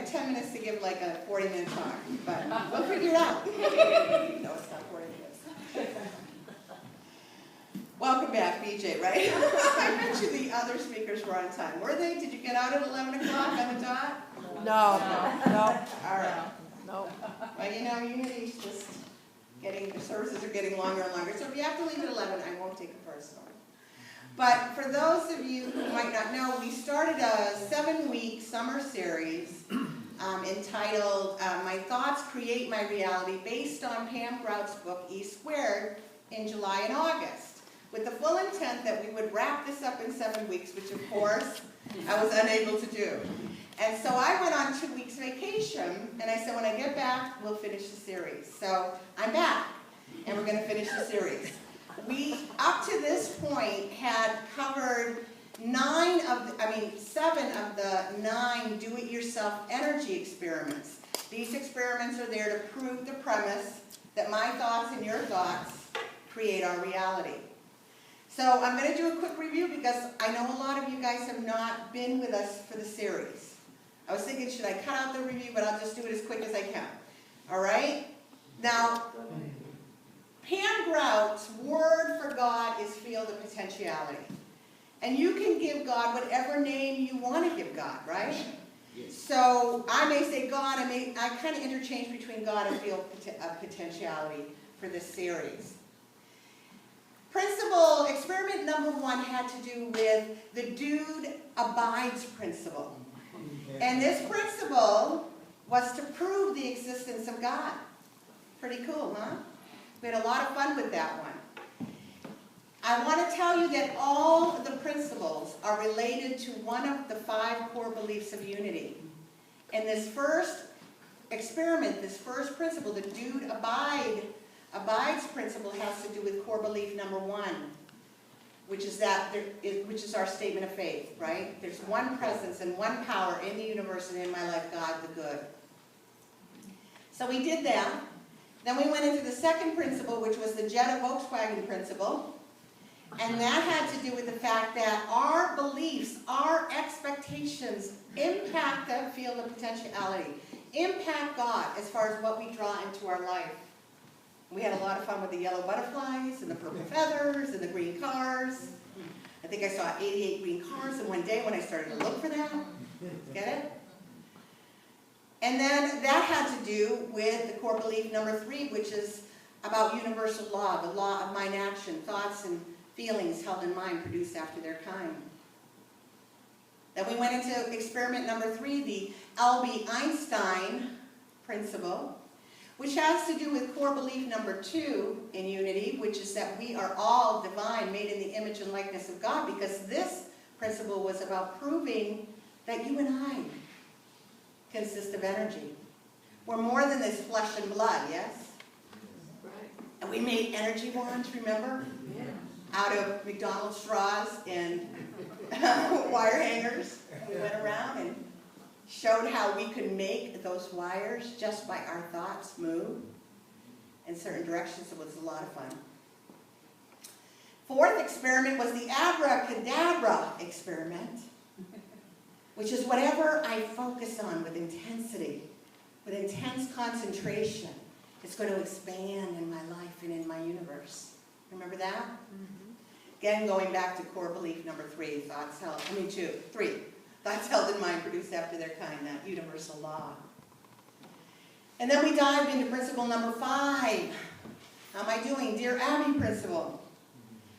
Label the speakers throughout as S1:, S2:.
S1: have 10 minutes to give like a 40-minute talk, but we'll figure it out. No, it's not 40 minutes. Welcome back, BJ, right? I bet you the other speakers were on time. Were they? Did you get out at 11 o'clock on the dot?
S2: No.
S1: All right.
S2: No.
S1: Well, you know, Unity's just getting, the services are getting longer and longer. So if you have to leave at 11, I won't take it personally. But for those of you who might not know, we started a 7-week summer series entitled My Thoughts Create My Reality, based on Pam Grout's book, E Squared, in July and August, with the full intent that we would wrap this up in 7 weeks, which of course I was unable to do. And so I went on 2 weeks vacation, and I said when I get back, we'll finish the series. So I'm back, and we're going to finish the series. We, up to this point, had covered 7 of the 9 do-it-yourself energy experiments. These experiments are there to prove the premise that my thoughts and your thoughts create our reality. So I'm going to do a quick review because I know a lot of you guys have not been with us for the series. I was thinking, should I cut out the review, but I'll just do it as quick as I can. All right? Now, Pam Grout's word for God is field of potentiality. And you can give God whatever name you want to give God, right? Yes. So I may say God, I kind of interchange between God and field of potentiality for this series. Experiment number 1 had to do with the dude abides principle. And this principle was to prove the existence of God. Pretty cool, huh? We had a lot of fun with that one. I want to tell you that all the principles are related to one of the 5 core beliefs of unity. And this first experiment, this first principle, the dude abides principle, has to do with core belief number 1, which is our statement of faith, right? There's one presence and one power in the universe and in my life, God the good. So we did that. Then we went into the second principle, which was the Jetta Volkswagen principle. And that had to do with the fact that our beliefs, our expectations impact that field of potentiality, impact God as far as what we draw into our life. We had a lot of fun with the yellow butterflies and the purple feathers and the green cars. I think I saw 88 green cars in one day when I started to look for them. Get it? And then that had to do with the core belief number 3, which is about universal law, the law of mind action, thoughts and feelings held in mind produced after their kind. Then we went into experiment number 3, the Albert Einstein principle, which has to do with core belief number 2 in unity, which is that we are all divine, made in the image and likeness of God, because this principle was about proving that you and I consist of energy. We're more than this flesh and blood, yes?
S2: Right.
S1: And we made energy wands, remember?
S2: Yeah.
S1: Out of McDonald's straws and wire hangers. We went around and showed how we could make those wires just by our thoughts move in certain directions. It was a lot of fun. 4th experiment was the abracadabra experiment, which is whatever I focus on with intensity, with intense concentration, it's going to expand in my life and in my universe. Remember that? Mm-hmm. Again, going back to core belief number 3, three. Thoughts held in mind produced after their kind, that universal law. And then we dived into principle number 5. How am I doing? Dear Abby principle,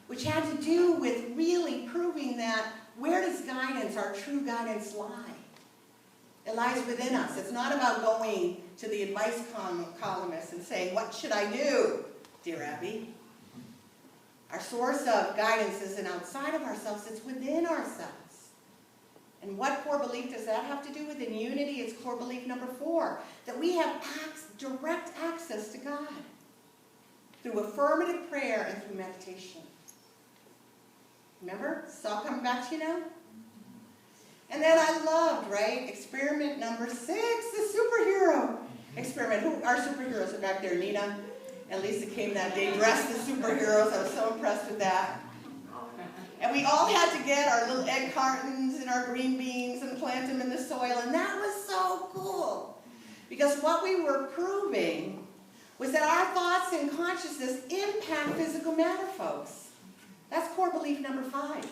S1: which had to do with really proving that where does guidance, our true guidance, lie? It lies within us. It's not about going to the advice columnist and saying, what should I do, dear Abby? Our source of guidance isn't outside of ourselves, it's within ourselves. And what core belief does that have to do with? In unity, it's core belief number 4, that we have direct access to God through affirmative prayer and through meditation. Remember? It's all coming back to you now? And then I loved, right? Experiment number 6, the superhero experiment. Our superheroes are back there. Nina and Lisa came that day dressed as superheroes. I was so impressed with that. And we all had to get our little egg cartons and our green beans and plant them in the soil. And that was so cool. Because what we were proving was that our thoughts and consciousness impact physical matter, folks. That's core belief number 5.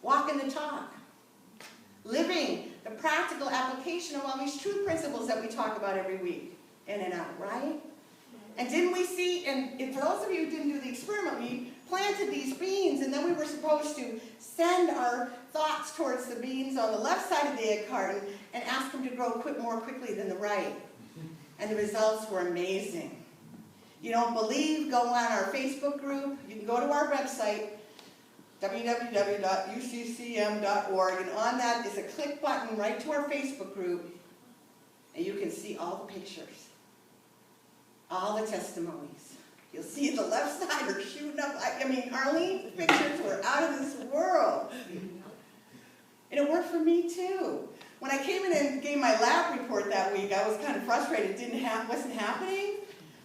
S1: Walking the talk. Living the practical application of all these truth principles that we talk about every week, in and out, right? And didn't we see, and for those of you who didn't do the experiment, we planted these beans, and then we were supposed to send our thoughts towards the beans on the left side of the egg carton and ask them to grow more quickly than the right. And the results were amazing. You don't believe? Go on our Facebook group. You can go to our website, www.uccm.org, and on that is a click button right to our Facebook group, and you can see all the pictures, all the testimonies. You'll see the left side are shooting up. I mean, Arlene's pictures were out of this world. And it worked for me too. When I came in and gave my lab report that week, I was kind of frustrated. It wasn't happening.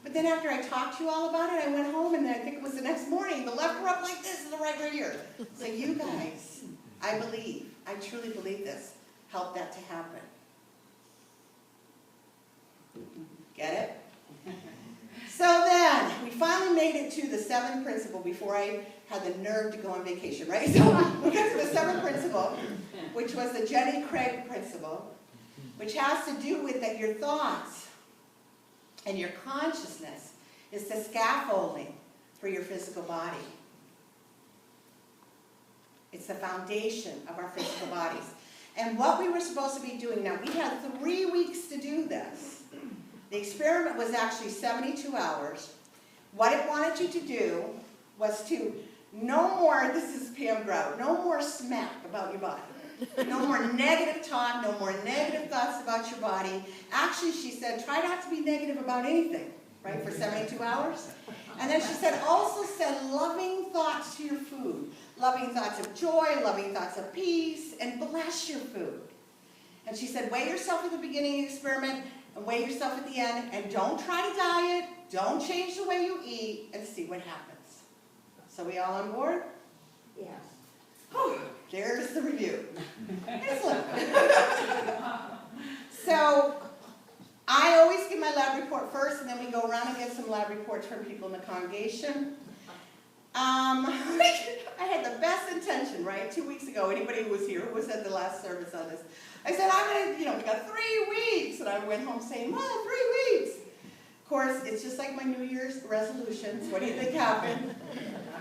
S1: But then after I talked to you all about it, I went home, and I think it was the next morning, the left were up like this and the right were here. So you guys, I truly believe this, helped that to happen. Get it? So then, we finally made it to the 7th principle before I had the nerve to go on vacation, right? So we got to the 7th principle, which was the Jenny Craig principle, which has to do with that your thoughts and your consciousness is the scaffolding for your physical body. It's the foundation of our physical bodies. And what we were supposed to be doing, now we had 3 weeks to do this. The experiment was actually 72 hours. What it wanted you to do was to no more, this is Pam Grout, no more smack about your body. No more negative talk, no more negative thoughts about your body. Actually, she said, try not to be negative about anything, right, for 72 hours. And then she said, also send loving thoughts to your food. Loving thoughts of joy, loving thoughts of peace, and bless your food. And she said, weigh yourself at the beginning of the experiment, and weigh yourself at the end, and don't try to diet, don't change the way you eat, and see what happens. So we all on board?
S2: Yes.
S1: Whew, there's the review. So I always give my lab report first, and then we go around and get some lab reports from people in the congregation. I had the best intention, right? 2 weeks ago, anybody who was here, who was at the last service on this, I said, I'm going to, we got 3 weeks. And I went home saying, well, 3 weeks. Of course, it's just like my New Year's resolutions. What do you think happened?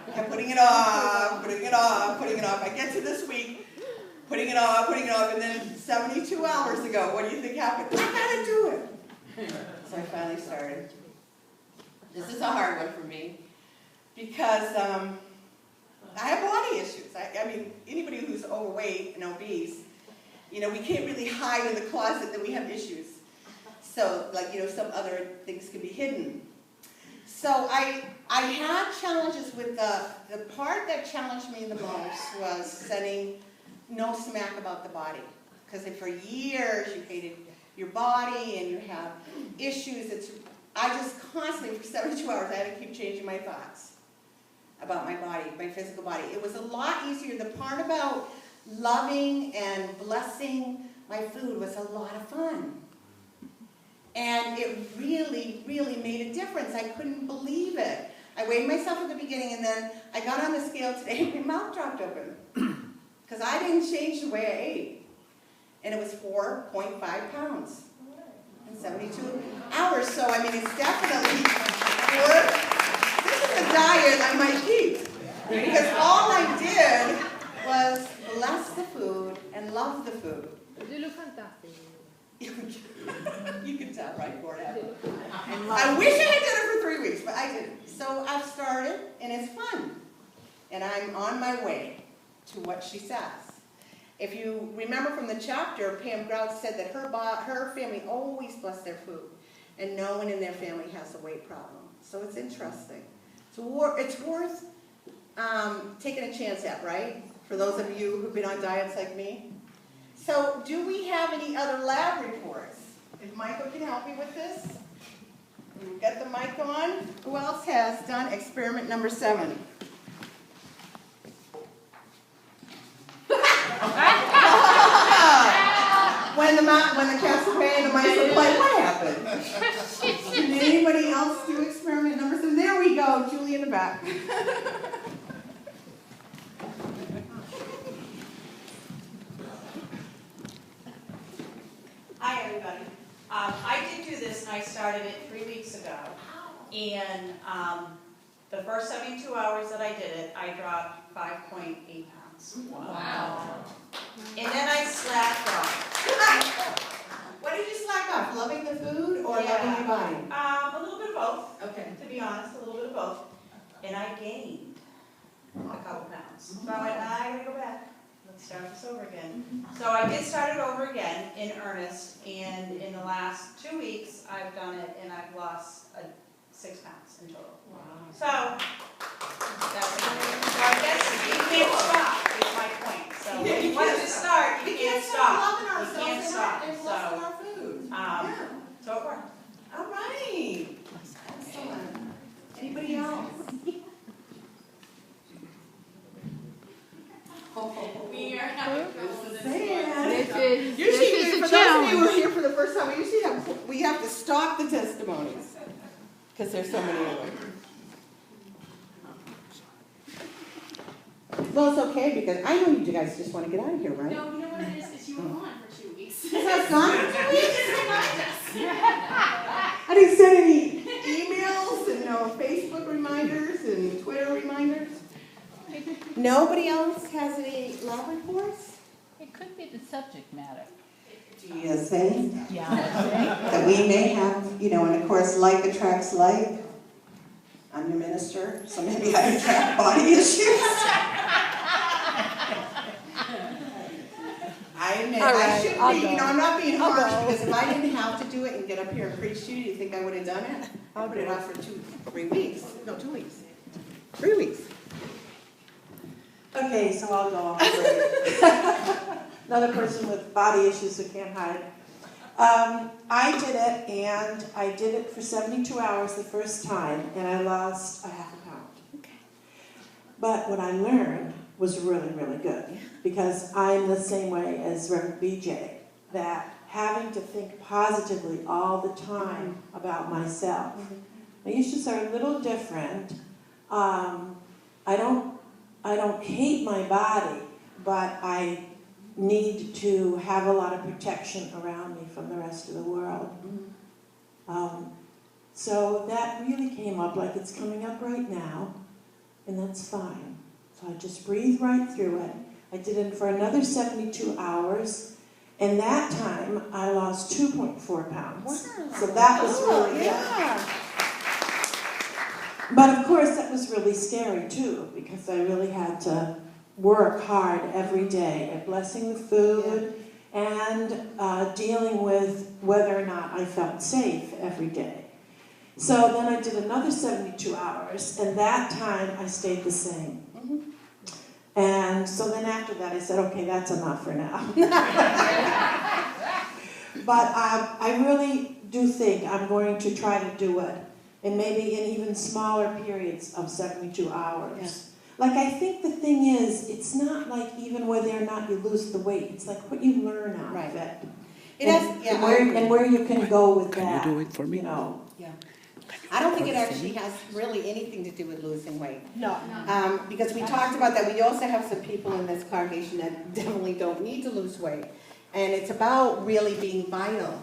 S1: I kept putting it off, putting it off, putting it off. I get to this week, putting it off, and then 72 hours ago, what do you think happened? I gotta do it. So I finally started. This is a hard one for me because I have body issues. I mean, anybody who's overweight and obese, we can't really hide in the closet that we have issues. So, some other things can be hidden. So I had challenges with the part that challenged me the most was setting no smack about the body. Because for years you hated your body and you have issues. I just constantly, for 72 hours, I had to keep changing my thoughts about my body, my physical body. It was a lot easier. The part about loving and blessing my food was a lot of fun. And it really, really made a difference. I couldn't believe it. I weighed myself at the beginning, and then I got on the scale today, and my mouth dropped open. Because I didn't change the way I ate. And it was 4.5 pounds in 72 hours. So, it's definitely worth. This is a diet I might keep. Because all I did was bless the food and love the food.
S2: You look fantastic.
S1: You can tell, right, Gordon? I wish I had done it for 3 weeks, but I didn't. So I've started, and it's fun. And I'm on my way to what she says. If you remember from the chapter, Pam Grout said that her family always blessed their food, and no one in their family has a weight problem. So it's interesting. It's worth taking a chance at, right? For those of you who've been on diets like me. So, do we have any other lab reports? If Michael can help me with this. We've got the mic on. Who else has done experiment number 7? When the when the cats are paying, the mice are like, what happened? Did anybody else do experiment number 7? There we go, Julie in the back.
S3: Hi, everybody. I did do this, and I started it 3 weeks ago. And the first 72 hours that I did it, I dropped 5.8 pounds.
S2: Wow.
S3: And then I slacked off.
S1: What did you slack off? Loving the food or loving your body?
S3: A little bit of both,
S1: Okay.
S3: to be honest, a little bit of both. And I gained a couple pounds. So I went, I gotta go back. Let's start this over again. So I did start it over again in earnest, and in the last 2 weeks, I've done it, and I've lost 6 pounds in total.
S2: Wow.
S3: So, that's it. So I guess you can't stop, is my point. So, once you start, you can't stop. You can't stop.
S1: And loving our food. Yeah.
S3: So it worked.
S1: All right. Excellent. Anybody else?
S3: We are having trouble with this.
S2: This is
S1: For
S2: a
S1: those of you who are
S2: challenge.
S1: here for the first time, we have to stop the testimonies because there's so many of them. Well, it's okay because I know you guys just want to get out of here, right?
S4: No, you know what it is? Is you were gone for 2 weeks.
S1: Is that gone for 2 weeks?
S4: Just remind us.
S1: I didn't send any emails and no Facebook reminders and Twitter reminders. Nobody else has any lab reports?
S5: It could be the subject matter.
S1: Do you think
S5: Yeah.
S1: that we may have, and of course, like attracts like. I'm your minister, so maybe I attract body issues. I admit,
S2: All
S1: I
S2: right,
S1: shouldn't
S2: I'll
S1: be,
S2: go.
S1: I'm not being
S2: I'll
S1: harsh,
S2: go.
S1: because if I didn't have to do it and get up here and preach to you, do you think I would have done it? I put it off for 3 weeks. No, 2 weeks. 3 weeks.
S6: Okay, so I'll go on for it. Another person with body issues who can't hide. I did it, and I did it for 72 hours the first time, and I lost a half a pound.
S1: Okay.
S6: But what I learned was really, really good, because I'm the same way as Reverend BJ, that having to think positively all the time about myself. My issues are a little different. I don't hate my body, but I need to have a lot of protection around me from the rest of the world. So that really came up like it's coming up right now, and that's fine. So I just breathe right through it. I did it for another 72 hours, and that time I lost 2.4 pounds.
S1: Wow.
S6: So that was really good.
S1: Yeah.
S6: But of course, that was really scary too, because I really had to work hard every day at blessing the food and dealing with whether or not I felt safe every day. So then I did another 72 hours, and that time I stayed the same. And so then after that I said, okay, that's enough for now. But I really do think I'm going to try to do it, and maybe in even smaller periods of 72 hours.
S1: Yes.
S6: Like, I think the thing is, it's not like even whether or not you lose the weight, it's like what you learn out
S1: Right.
S6: of it.
S1: It has, yeah,
S6: And where you can go with that.
S7: Can you do it for me?
S6: You know.
S1: Yeah. I don't think it actually has really anything to do with losing weight.
S6: No.
S1: Because we talked about that. We also have some people in this congregation that definitely don't need to lose weight. And it's about really being vital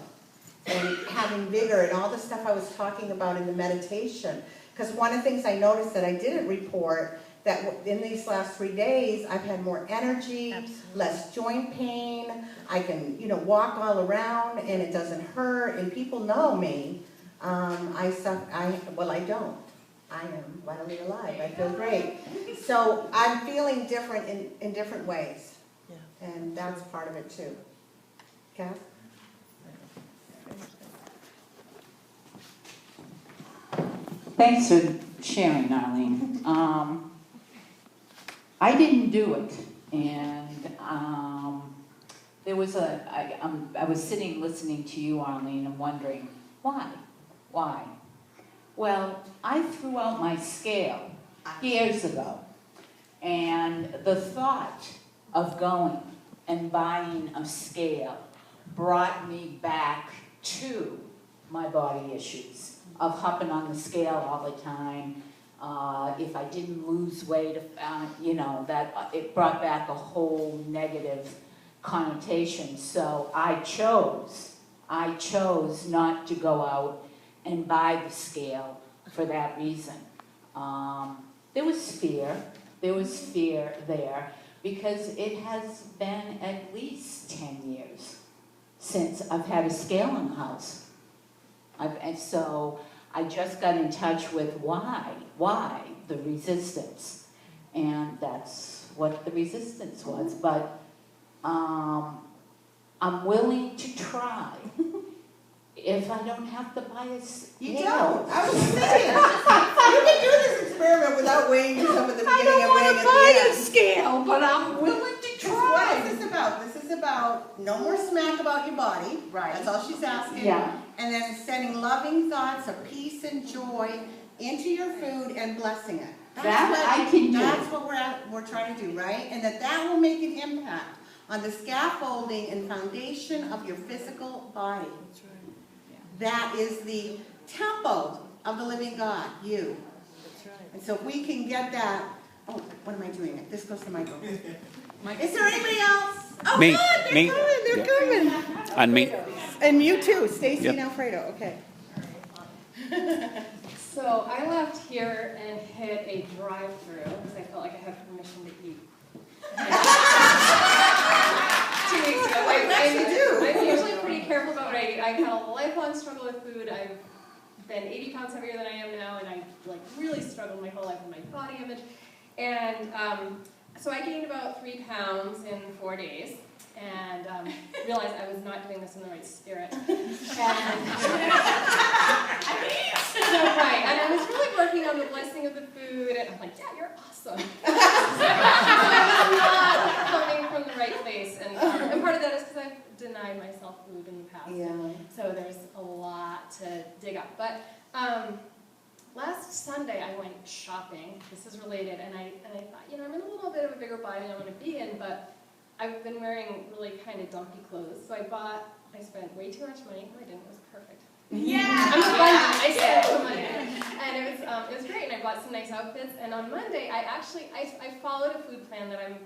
S1: and having vigor and all the stuff I was talking about in the meditation. Because one of the things I noticed that I didn't report, that in these last 3 days, I've had more energy, less joint pain. I can, walk all around and it doesn't hurt. And people know me. I don't. I am vitally alive. I feel great. So I'm feeling different in different ways.
S6: Yeah.
S1: And that's part of it too. Kath?
S5: Thanks for sharing, Arlene. I didn't do it, and there was I was sitting listening to you, Arlene, and wondering, why? Why? Well, I threw out my scale years ago, and the thought of going and buying a scale brought me back to my body issues of hopping on the scale all the time. If I didn't lose weight, that it brought back a whole negative connotation. So I chose not to go out and buy the scale for that reason. There was fear there, because it has been at least 10 years since I've had a scale in the house. And so I just got in touch with why the resistance, and that's what the resistance was. But I'm willing to try if I don't have to buy a scale.
S1: You don't. I was thinking, you can do this experiment without weighing yourself at the beginning and weighing at the end.
S5: Scale, but I'm willing to
S1: What is this about? This is about no more smack about your body.
S5: Right.
S1: That's all she's asking.
S5: Yeah.
S1: And then sending loving thoughts of peace and joy into your food and blessing it.
S5: That I can do.
S1: That's what we're trying to do, right? And that will make an impact on the scaffolding and foundation of your physical body. That's right. That is the temple of the living God, you. That's right. And so if we can get that, oh, what am I doing? This goes to Michael. Is there anybody else? Oh,
S7: Me.
S1: God,
S7: Me.
S1: they're coming.
S7: And me.
S1: And you too, Stacy
S7: Yep.
S1: and Alfredo, okay.
S4: So I left here and hit a drive-through because I felt like I had permission to eat. 2 weeks ago.
S1: Yes, you do.
S4: I'm usually pretty careful about what I eat. I've had a lifelong struggle with food. I've been 80 pounds heavier than I am now, and I really struggled my whole life with my body image. And so I gained about 3 pounds in 4 days, and realized I was not doing this in the right spirit. Right, and I was really working on the blessing of the food, and I'm like, yeah, you're awesome. So I was not coming from the right place, and part of that is because I've denied myself food in the past.
S1: Yeah.
S4: So there's a lot to dig up. But last Sunday I went shopping. This is related, and I thought, I'm in a little bit of a bigger body than I want to be in, but I've been wearing really kind of dumpy clothes. So I spent way too much money. No, I didn't. It was perfect.
S1: Yeah.
S4: I'm spongy. I spent some money, and it was great. And I bought some nice outfits. And on Monday, I followed a food plan that I'm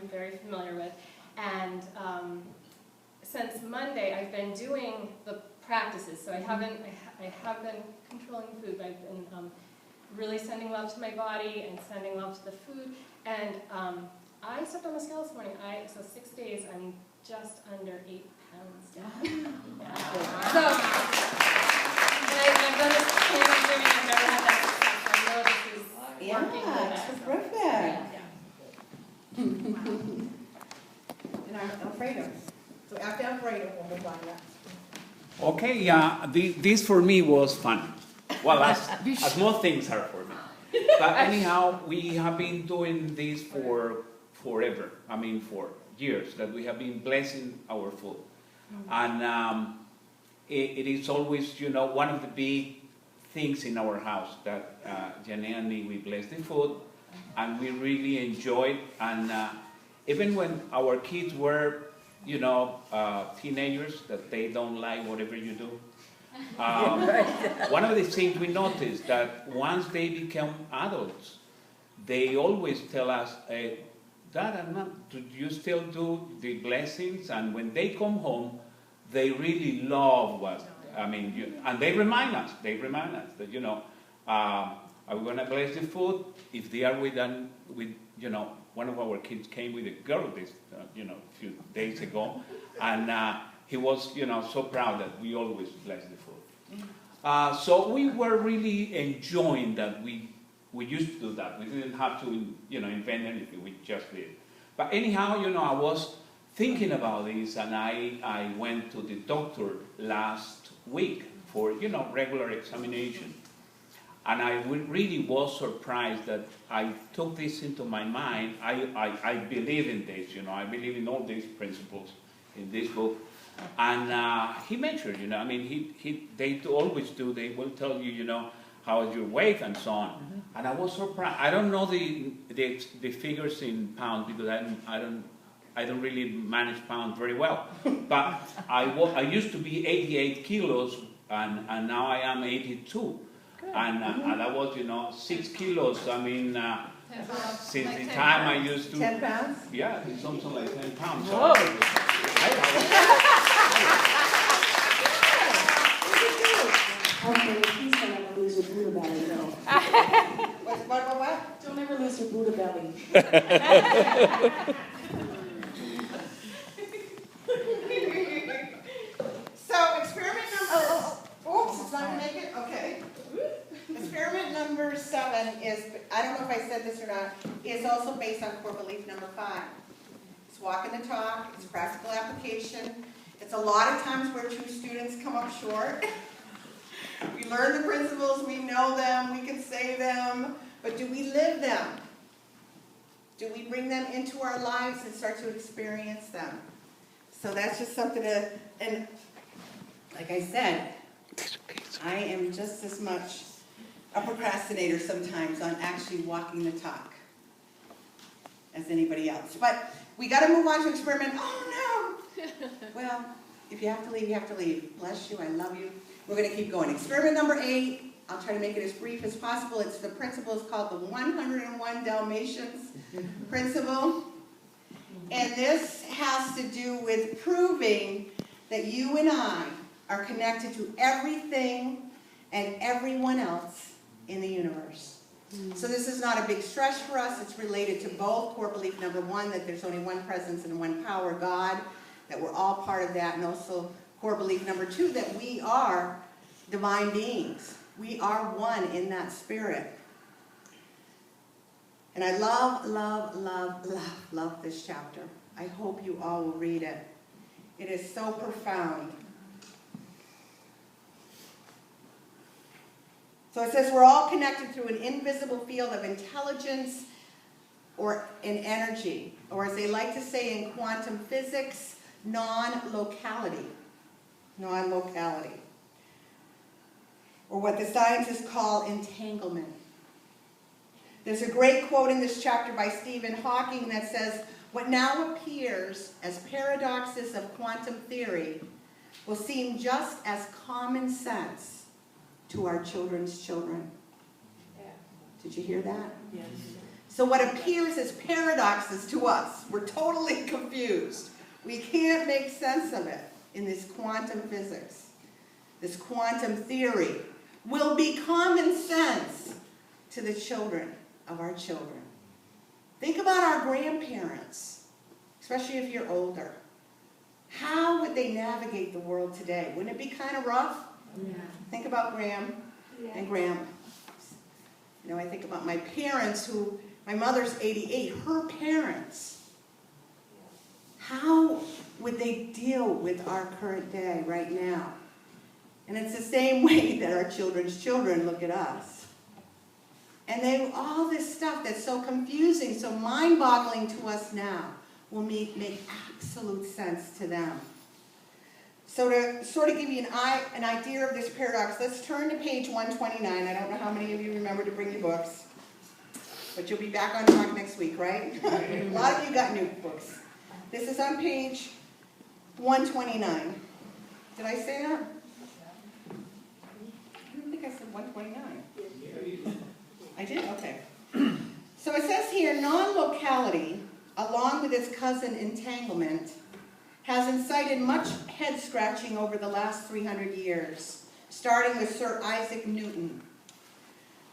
S4: very familiar with, and since Monday, I've been doing the practices. So I have been controlling food. But I've been really sending love to my body and sending love to the food. And I stepped on the scale this morning. So 6 days, I'm just under 8 pounds down. Yeah. So, and I've done this cancer journey. I've never had that success. I know this is working for that.
S1: Terrific. And Alfredo. So after Alfredo, we'll move on to that.
S7: Okay, this for me was fun. Well, as most things are for me. But anyhow, we have been doing this for forever. I mean, for years, that we have been blessing our food. And it is always, one of the big things in our house that Janelle and me, we bless the food, and we really enjoy it. And even when our kids were, teenagers, that they don't like whatever you do, one of the things we noticed that once they become adults, they always tell us, Dad and Mom, do you still do the blessings? And when they come home, they really love and they remind us that, are we going to bless the food? If they are with one of our kids came with a girl this, a few days ago, and he was, so proud that we always bless the food. So we were really enjoying that we used to do that. We didn't have to, invent anything. We just did. But anyhow, I was thinking about this, and I went to the doctor last week for, regular examination. And I really was surprised that I took this into my mind. I believe in this, I believe in all these principles in this book. And he mentioned, they always do, they will tell you, how is your weight and so on. And I was surprised. I don't know the figures in pounds because I don't I don't really manage pounds very well. But I used to be 88 kilos, and now I am 82. And that was, 6 kilos. I mean, since
S4: Like
S7: the
S4: 10
S7: time I
S4: pounds.
S7: used to.
S1: 10 pounds?
S7: Yeah, it's something like 10 pounds. So
S5: Whoa.
S6: Okay, please don't ever lose your Buddha belly, though.
S1: What?
S6: Don't ever lose your Buddha belly.
S1: So experiment number, oops, it's not gonna make it, okay. Experiment number 7 is, I don't know if I said this or not, is also based on core belief number 5. It's walking the talk, it's practical application. It's a lot of times where 2 students come up short. We learn the principles, we know them, we can say them, but do we live them? Do we bring them into our lives and start to experience them? So that's just something to, and like I said, I am just as much a procrastinator sometimes on actually walking the talk as anybody else. But we got to move on to experiment. Oh no! Well, if you have to leave, you have to leave. Bless you, I love you. We're going to keep going. Experiment number 8, I'll try to make it as brief as possible. It's the principle is called the 101 Dalmatians principle. And this has to do with proving that you and I are connected to everything and everyone else in the universe. So this is not a big stretch for us. It's related to both core belief number 1, that there's only one presence and one power, God, that we're all part of that, and also core belief number 2, that we are divine beings. We are one in that spirit. And I love, love, love, love, love this chapter. I hope you all will read it. It is so profound. So it says we're all connected through an invisible field of intelligence or in energy, or as they like to say in quantum physics, non-locality. Non-locality. Or what the scientists call entanglement. There's a great quote in this chapter by Stephen Hawking that says, "What now appears as paradoxes of quantum theory will seem just as common sense to our children's children." Did you hear that?
S6: Yes.
S1: So what appears as paradoxes to us, we're totally confused. We can't make sense of it in this quantum physics. This quantum theory will be common sense to the children of our children. Think about our grandparents, especially if you're older. How would they navigate the world today? Wouldn't it be kind of rough?
S6: Yeah.
S1: Think about Graham and Grandma. I think about my parents who, my mother's 88, her parents. How would they deal with our current day right now? And it's the same way that our children's children look at us. And all this stuff that's so confusing, so mind-boggling to us now, will make absolute sense to them. So to sort of give you an idea of this paradox, let's turn to page 129. I don't know how many of you remember to bring your books, but you'll be back on track next week, right? A lot of you got new books. This is on page 129. Did I say that? I don't think I said 129. I did? Okay. So it says here, non-locality, along with its cousin entanglement, has incited much head-scratching over the last 300 years, starting with Sir Isaac Newton,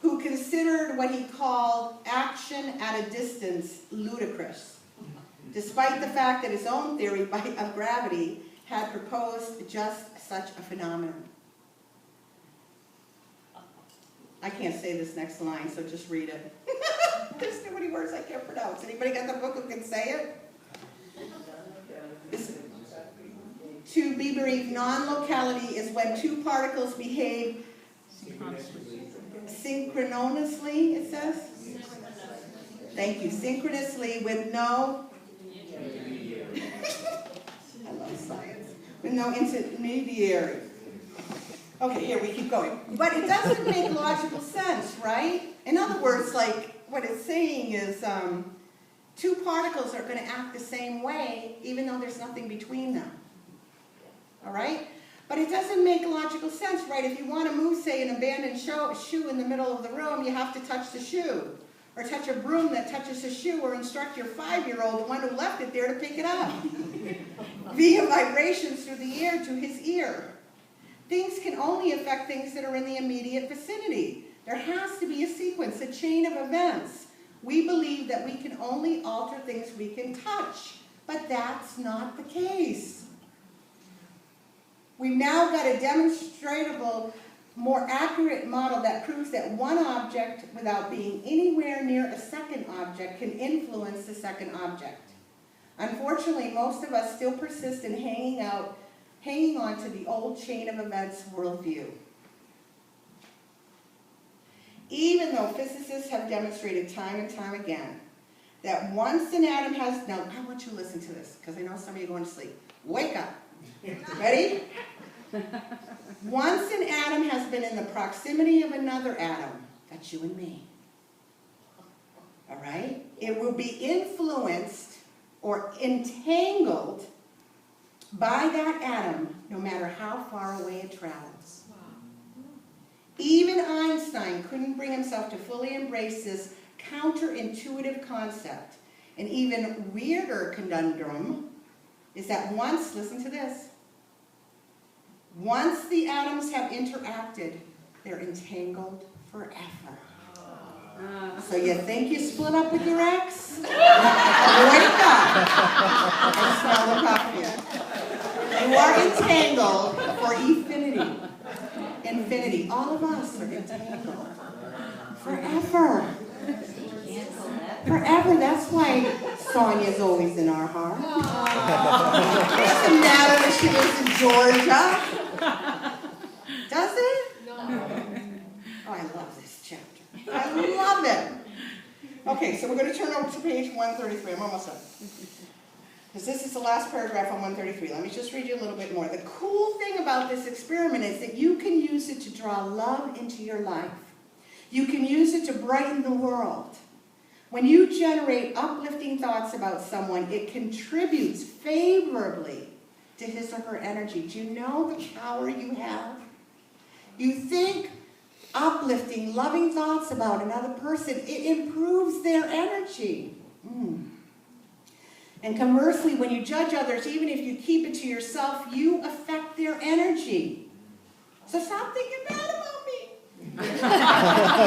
S1: who considered what he called action at a distance ludicrous, despite the fact that his own theory of gravity had proposed just such a phenomenon. I can't say this next line, so just read it. There's too many words I can't pronounce. Anybody got the book who can say it? To be brief, non-locality is when 2 particles behave synchronously, it says? Thank you. Synchronously with no... I love science. With no intermediary. Okay, here, we keep going. But it doesn't make logical sense, right? In other words, like, what it's saying is, Two particles are going to act the same way, even though there's nothing between them. All right? But it doesn't make logical sense, right? If you want to move, say, an abandoned shoe in the middle of the room, you have to touch the shoe. Or touch a broom that touches the shoe, or instruct your 5-year-old, the one who left it there, to pick it up. Via vibrations through the air to his ear. Things can only affect things that are in the immediate vicinity. There has to be a sequence, a chain of events. We believe that we can only alter things we can touch, but that's not the case. We've now got a demonstrable, more accurate model that proves that one object, without being anywhere near a second object, can influence the second object. Unfortunately, most of us still persist in hanging on to the old chain of events worldview. Even though physicists have demonstrated time and time again that once an atom has, now I want you to listen to this, because I know some of you are going to sleep. Wake up. Ready? Once an atom has been in the proximity of another atom, that's you and me, all right, it will be influenced or entangled by that atom no matter how far away it travels. Even Einstein couldn't bring himself to fully embrace this counterintuitive concept. An even weirder conundrum is that once, listen to this, once the atoms have interacted, they're entangled forever. So you think you split up with your ex? Wake up and smell the coffee. You are entangled for infinity. Infinity. All of us are entangled. Forever. Forever. That's why Sonia's always in our heart. It doesn't matter if she lives in Georgia. Does it?
S4: No.
S1: Oh, I love this chapter. I love it. Okay, so we're going to turn over to page 133. I'm almost done. Because this is the last paragraph on 133. Let me just read you a little bit more. The cool thing about this experiment is that you can use it to draw love into your life. You can use it to brighten the world. When you generate uplifting thoughts about someone, it contributes favorably to his or her energy. Do you know the power you have? You think uplifting, loving thoughts about another person, it improves their energy. And conversely, when you judge others, even if you keep it to yourself, you affect their energy. So stop thinking bad about me.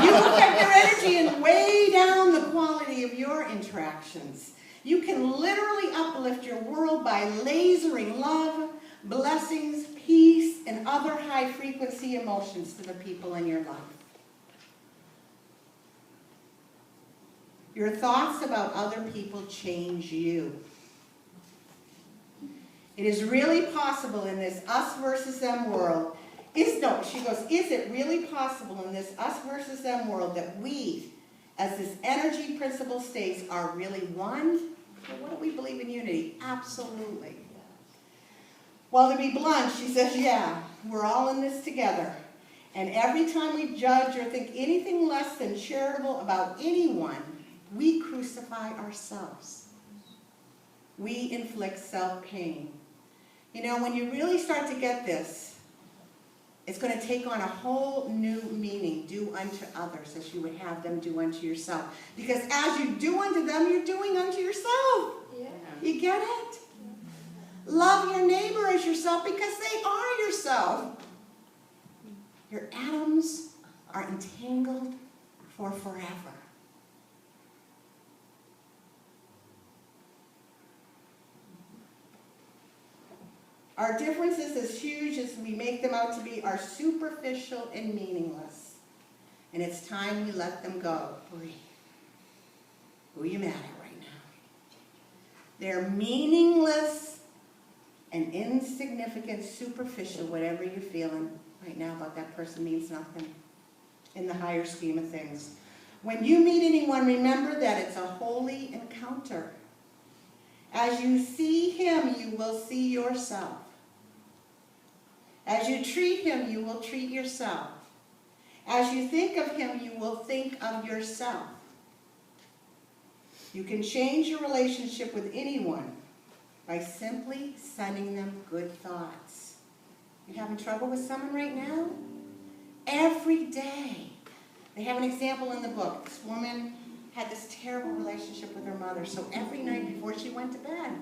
S1: You affect their energy and weigh down the quality of your interactions. You can literally uplift your world by lasering love, blessings, peace, and other high-frequency emotions to the people in your life. Your thoughts about other people change you. It is really possible in this us versus them world. Is it really possible in this us versus them world that we, as this energy principle states, are really one? Well, what do we believe in unity? Absolutely. Well, to be blunt, she says, yeah, we're all in this together. And every time we judge or think anything less than charitable about anyone, we crucify ourselves. We inflict self-pain. You know, when you really start to get this, it's going to take on a whole new meaning. Do unto others as you would have them do unto yourself. Because as you do unto them, you're doing unto yourself.
S4: Yeah.
S1: You get it? Love your neighbor as yourself because they are yourself. Your atoms are entangled for forever. Our differences, as huge as we make them out to be, are superficial and meaningless. And it's time we let them go. Breathe. Who are you mad at right now? They're meaningless and insignificant, superficial, whatever you're feeling right now about that person means nothing in the higher scheme of things. When you meet anyone, remember that it's a holy encounter. As you see him, you will see yourself. As you treat him, you will treat yourself. As you think of him, you will think of yourself. You can change your relationship with anyone by simply sending them good thoughts. You having trouble with someone right now? Every day. They have an example in the book. This woman had this terrible relationship with her mother, so every night before she went to bed,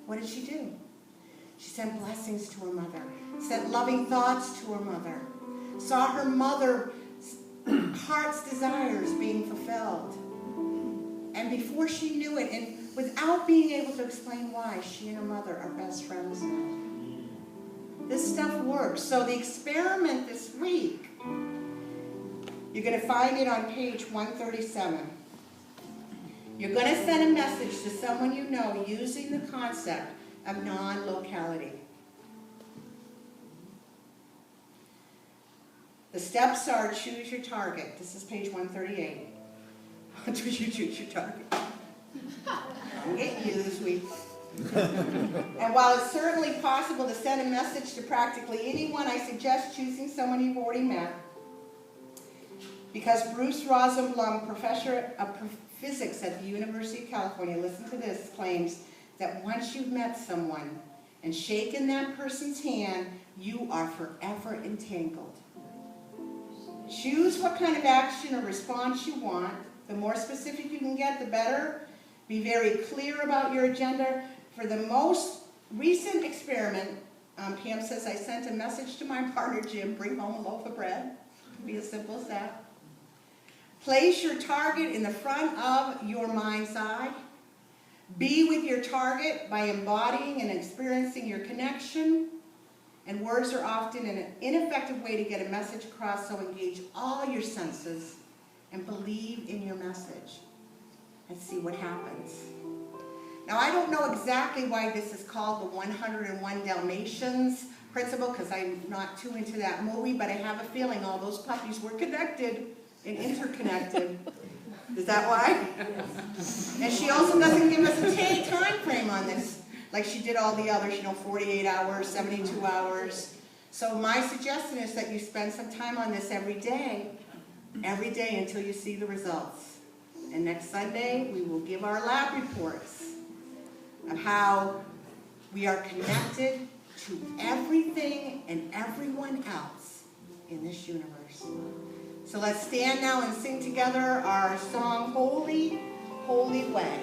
S1: what did she do? She sent blessings to her mother, sent loving thoughts to her mother, saw her mother's heart's desires being fulfilled. And before she knew it, and without being able to explain why, she and her mother are best friends now. This stuff works. So the experiment this week, you're going to find it on page 137. You're going to send a message to someone you know using the concept of non-locality. The steps are choose your target. This is page 138. How do you choose your target? I'm getting you this week. And while it's certainly possible to send a message to practically anyone, I suggest choosing someone you've already met. Because Bruce Rosenblum, professor of physics at the University of California, listen to this, claims that once you've met someone and shaken that person's hand, you are forever entangled. Choose what kind of action or response you want. The more specific you can get, the better. Be very clear about your agenda. For the most recent experiment, Pam says, I sent a message to my partner, Jim, bring home a loaf of bread. It can be as simple as that. Place your target in the front of your mind's eye. Be with your target by embodying and experiencing your connection. And words are often an ineffective way to get a message across, so engage all your senses and believe in your message and see what happens. Now, I don't know exactly why this is called the 101 Dalmatians principle, because I'm not too into that movie, but I have a feeling all those puppies were connected and interconnected. Is that why? Yes. And she also doesn't give us a time frame on this, like she did all the others, 48 hours, 72 hours. So my suggestion is that you spend some time on this every day until you see the results. And next Sunday, we will give our lab reports of how we are connected to everything and everyone else in this universe. So let's stand now and sing together our song, Holy, Holy Way.